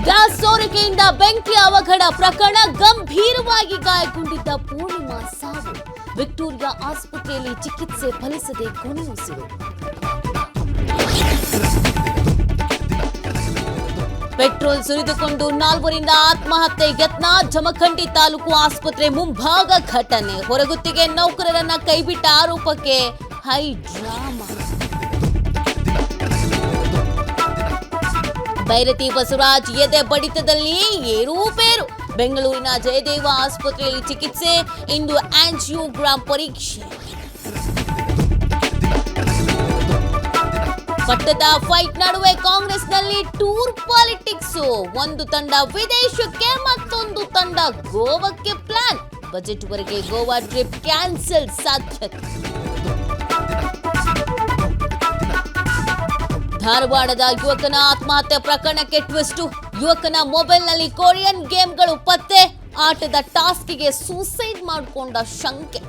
Gas ಸೋರಿಕೆಯಿಂದ ಬೆಂಕಿ ಅವಘಡ ಪ್ರಕರಣ, ಗಂಭೀರವಾಗಿ ಗಾಯಗೊಂಡಿದ್ದ ಪೂರ್ಣಿಮಾ ಸಾವು. ವಿಕ್ಟೋರಿಯಾ ಆಸ್ಪತ್ರೆಯಲ್ಲಿ ಚಿಕಿತ್ಸೆ ಫಲಿಸದೆ ಕೊನೆಯುಸಿರು. ಪೆಟ್ರೋಲ್ ಸುರಿದುಕೊಂಡು ನಾಲ್ವರಿಂದ ಆತ್ಮಹತ್ಯೆ ಯತ್ನ, ಜಮಖಂಡಿ ತಾಲೂಕು ಆಸ್ಪತ್ರೆ ಮುಂಭಾಗ ಘಟನೆ. ಹೊರಗುತ್ತಿಗೆ ನೌಕರರನ್ನ ಕೈಬಿಟ್ಟ ಆರೋಪಕ್ಕೆ ಹೈ ಡ್ರಾಮಾ. ಭೈರತಿ ಬಸವರಾಜ್ ಎದೆ ಬಡಿತದಲ್ಲಿ ಏರುಪೇರು. ಬೆಂಗಳೂರಿನ ಜಯದೇವ ಆಸ್ಪತ್ರೆಯಲ್ಲಿ ಚಿಕಿತ್ಸೆ, ಇಂದು ಆಂಜಿಯೋಗ್ರಾಮ್ ಪರೀಕ್ಷೆ. ಪಟ್ಟದ ಫೈಟ್ ನಡುವೆ ಕಾಂಗ್ರೆಸ್ನಲ್ಲಿ ಟೂರ್ ಪಾಲಿಟಿಕ್ಸ್. ಒಂದು ತಂಡ ವಿದೇಶಕ್ಕೆ, ಮತ್ತೊಂದು ತಂಡ ಗೋವಾಕ್ಕೆ ಪ್ಲಾನ್. ಬಜೆಟ್ ವರೆಗೆ ಗೋವಾ ಟ್ರಿಪ್ ಕ್ಯಾನ್ಸಲ್ ಸಾಧ್ಯತೆ. ಧಾರವಾಡದ ಯುವಕನ ಆತ್ಮಹತ್ಯೆ ಪ್ರಕರಣಕ್ಕೆ ಟ್ವಿಸ್ಟ್. ಯುವಕನ ಮೊಬೈಲ್ನಲ್ಲಿ ಕೊರಿಯನ್ ಗೇಮ್ಗಳು ಪತ್ತೆ. ಆಟದ ಟಾಸ್ಕ್ಗೆ ಸೂಸೈಡ್ ಮಾಡಿಕೊಂಡ ಶಂಕೆ.